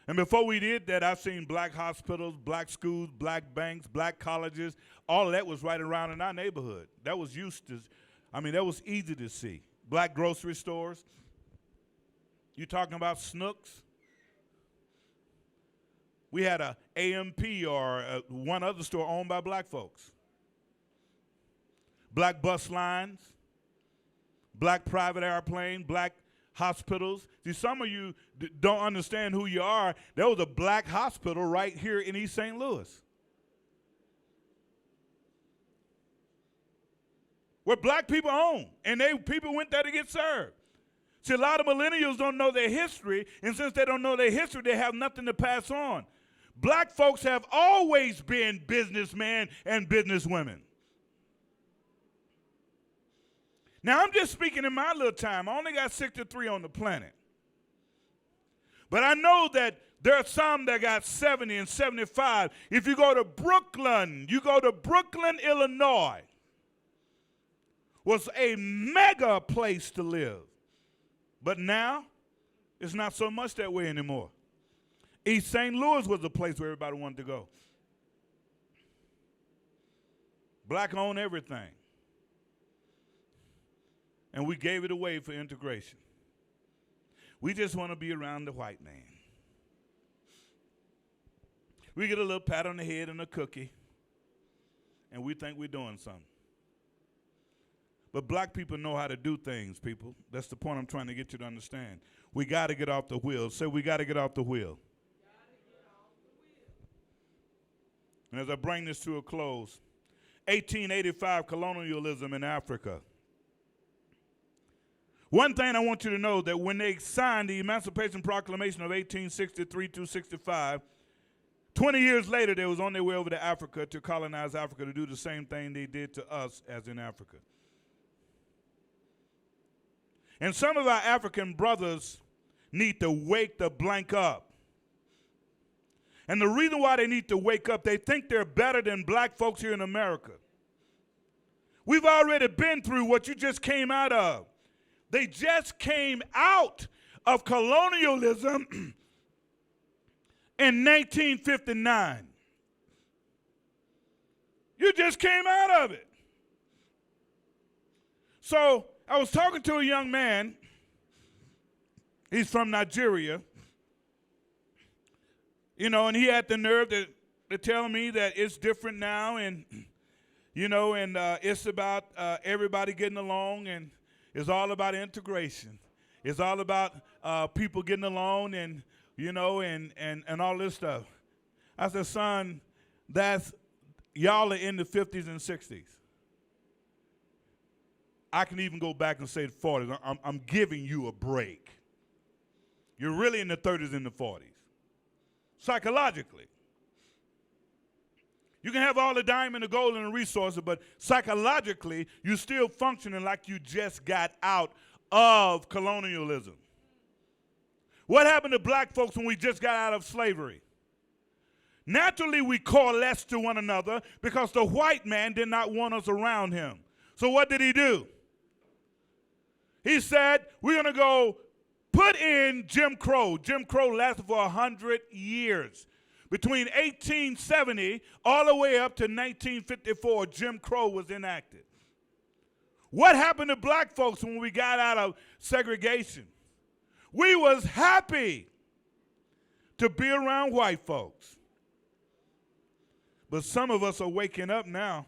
And before we did that, I've seen black hospitals, black schools, black banks, black colleges. All of that was right around in our neighborhood. That was that was easy to see. Black grocery stores. You talking about Snooks? We had a AMP or one other store owned by black folks. Black bus lines, black private airplane, black hospitals. See, some of you don't understand who you are. There was a black hospital right here in East St. Louis, where black people own, and people went there to get served. See, a lot of millennials don't know their history, and since they don't know their history, they have nothing to pass on. Black folks have always been businessmen and businesswomen. Now, I'm just speaking in my little time. I only got 63 on the planet. But I know that there are some that got 70 and 75. If you go to Brooklyn, Illinois, was a mega place to live. But now, It's not so much that way anymore. East St. Louis was the place where everybody wanted to go. Black owned everything. And we gave it away for integration. We just want to be around the white man. We get a little pat on the head and a cookie, and we think we're doing something. But black people know how to do things, people. That's the point I'm trying to get you to understand. We got to get off the wheel. Say, we got to get off the wheel. And as I bring this to a close, 1885 colonialism in Africa. One thing I want you to know, that when they signed the Emancipation Proclamation of 1863 to 65, 20 years later, they was on their way over to Africa to colonize Africa, to do the same thing they did to us as in Africa. And some of our African brothers need to wake the blank up. And the reason why they need to wake up, they think they're better than black folks here in America. We've already been through what you just came out of. They just came out of colonialism in 1959. You just came out of it. So I was talking to a young man. He's from Nigeria. You know, and he had the nerve to tell me that it's different now, and, you know, and it's about everybody getting along, and it's all about integration. It's all about people getting along, and, you know, and all this stuff. I said, son, y'all are in the 50s and 60s. I can even go back and say the 40s. I'm giving you a break. You're really in the 30s and the 40s. Psychologically. You can have all the diamond, the gold, and the resources, but psychologically, you're still functioning like you just got out of colonialism. What happened to black folks when we just got out of slavery? Naturally, we coalesced to one another because the white man did not want us around him. So what did he do? He said, we're going to go put in Jim Crow. Jim Crow lasted for 100 years. Between 1870 all the way up to 1954, Jim Crow was enacted. What happened to black folks when we got out of segregation? We was happy to be around white folks. But some of us are waking up now.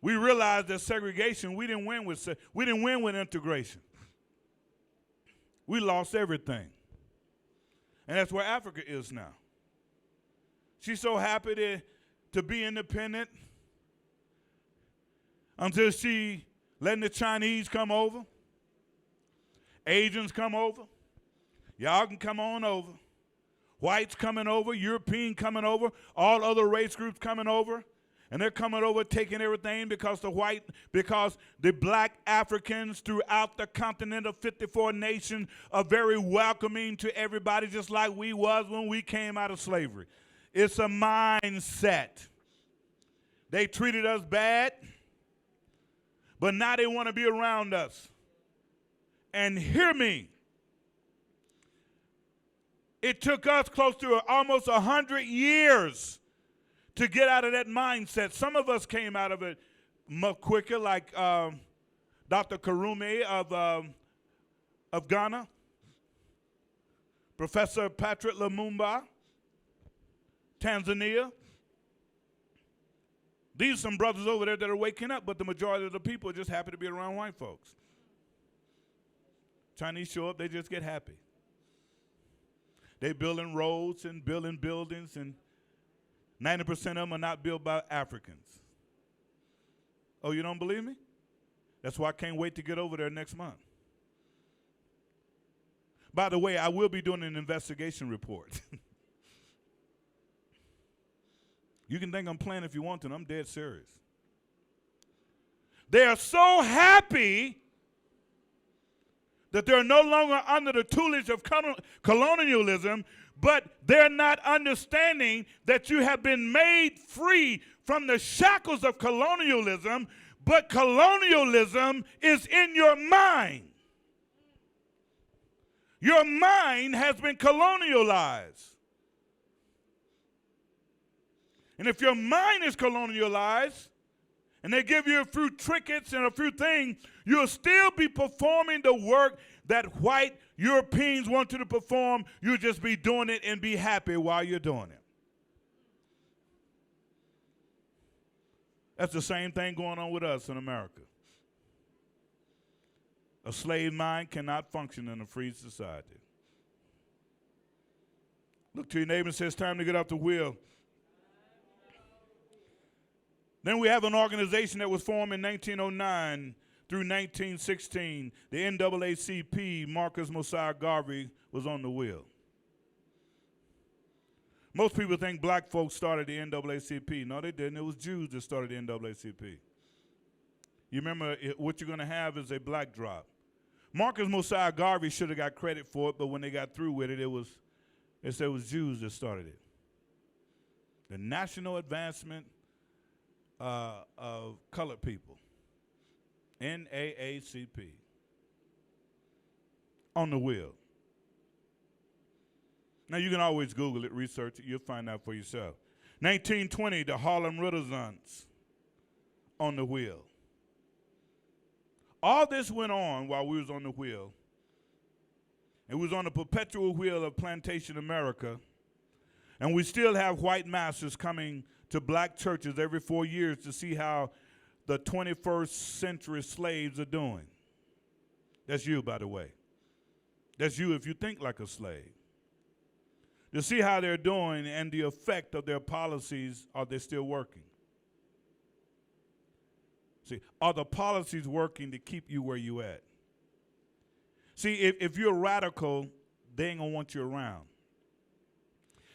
We realize that segregation, we didn't win with integration. We lost everything. And that's where Africa is now. She's so happy to be independent until she letting the Chinese come over, Asians come over. Y'all can come on over. Whites coming over, European coming over, all other race groups coming over. And they're coming over taking everything because the black Africans throughout the continent of 54 nations are very welcoming to everybody, just like we was when we came out of slavery. It's a mindset. They treated us bad, but now they want to be around us. And hear me. It took us close to almost 100 years to get out of that mindset. Some of us came out of it much quicker, like Dr. Karume of Ghana, Professor Patrick Lumumba, Tanzania. These are some brothers over there that are waking up, but the majority of the people are just happy to be around white folks. Chinese show up, they just get happy. They building roads and building buildings, and 90% of them are not built by Africans. Oh, you don't believe me? That's why I can't wait to get over there next month. By the way, I will be doing an investigation report. You can think I'm playing if you want to, and I'm dead serious. They are so happy that they're no longer under the tutelage of colonialism, but they're not understanding that you have been made free from the shackles of colonialism, but colonialism is in your mind. Your mind has been colonialized. And if your mind is colonialized, and they give you a few trinkets and a few things, you'll still be performing the work that white Europeans want you to perform. You'll just be doing it and be happy while you're doing it. That's the same thing going on with us in America. A slave mind cannot function in a free society. Look to your neighbor and say, it's time to get off the wheel. Then we have an organization that was formed in 1909 through 1916. The NAACP, Marcus Mosiah Garvey, was on the wheel. Most people think black folks started the NAACP. No, they didn't. It was Jews that started the NAACP. You remember, what you're going to have is a black drop. Marcus Mosiah Garvey should have got credit for it, but when they got through with it, they said it was Jews that started it. The National Advancement of Colored People, NAACP, on the wheel. Now, you can always Google it, research it, you'll find out for yourself. 1920, the Harlem Renaissance, on the wheel. All this went on while we was on the wheel. It was on the perpetual wheel of plantation America, and we still have white masters coming to black churches every 4 years to see how the 21st century slaves are doing. That's you, by the way. That's you if you think like a slave. To see how they're doing and the effect of their policies, are they still working? See, are the policies working to keep you where you at? See, if you're radical, they ain't gonna want you around.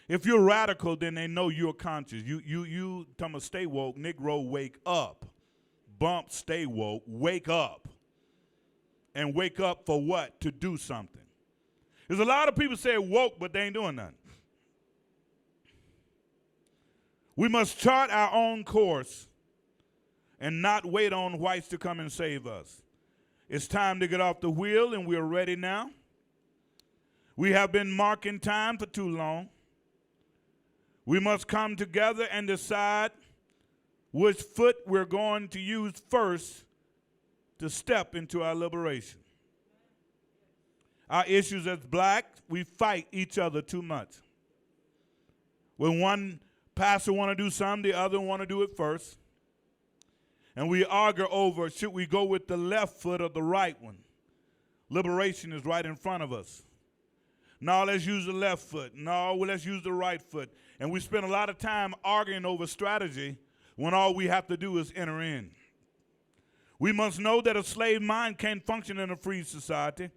If you're radical, then they know you're conscious. You tell them stay woke, Negro, wake up. Bump, stay woke, wake up. And wake up for what? To do something. There's a lot of people say woke, but they ain't doing nothing. We must chart our own course and not wait on whites to come and save us. It's time to get off the wheel, and we're ready now. We have been marking time for too long. We must come together and decide which foot we're going to use first to step into our liberation. Our issues as black, we fight each other too much. When one pastor want to do something, the other want to do it first. And we argue over, should we go with the left foot or the right one? Liberation is right in front of us. No, let's use the left foot. No, well, let's use the right foot. And we spend a lot of time arguing over strategy when all we have to do is enter in. We must know that a slave mind can't function in a free society.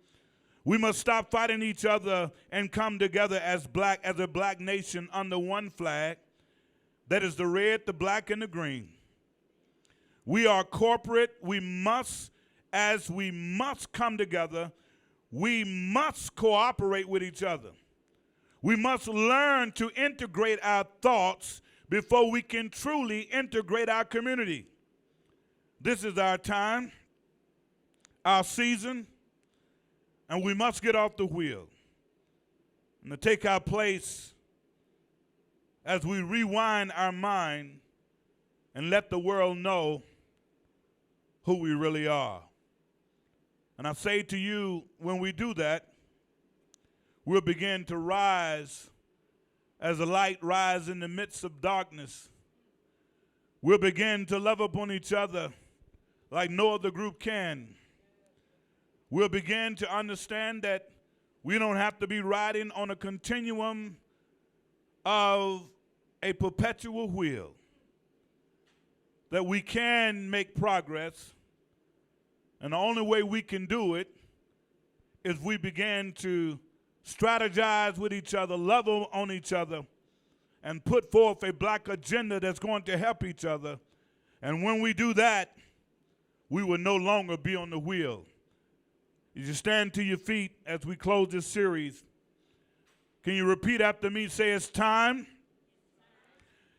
We must stop fighting each other and come together as a black nation under one flag. That is the red, the black, and the green. We are corporate. We must come together, we must cooperate with each other. We must learn to integrate our thoughts before we can truly integrate our community. This is our time, our season, and we must get off the wheel and to take our place as we rewind our mind and let the world know who we really are. And I say to you, when we do that, we'll begin to rise as a light rises in the midst of darkness. We'll begin to love upon each other like no other group can. We'll begin to understand that we don't have to be riding on a continuum of a perpetual wheel, that we can make progress, and the only way we can do it is we begin to strategize with each other, love on each other, and put forth a black agenda that's going to help each other. And when we do that, we will no longer be on the wheel. You stand to your feet as we close this series. Can you repeat after me? Say, it's time.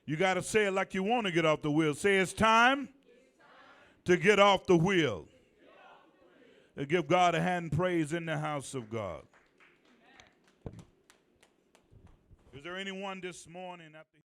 You got to say it like you want to get off the wheel. Say, it's time to get off the wheel. And give God a hand praise in the house of God. Is there anyone this morning after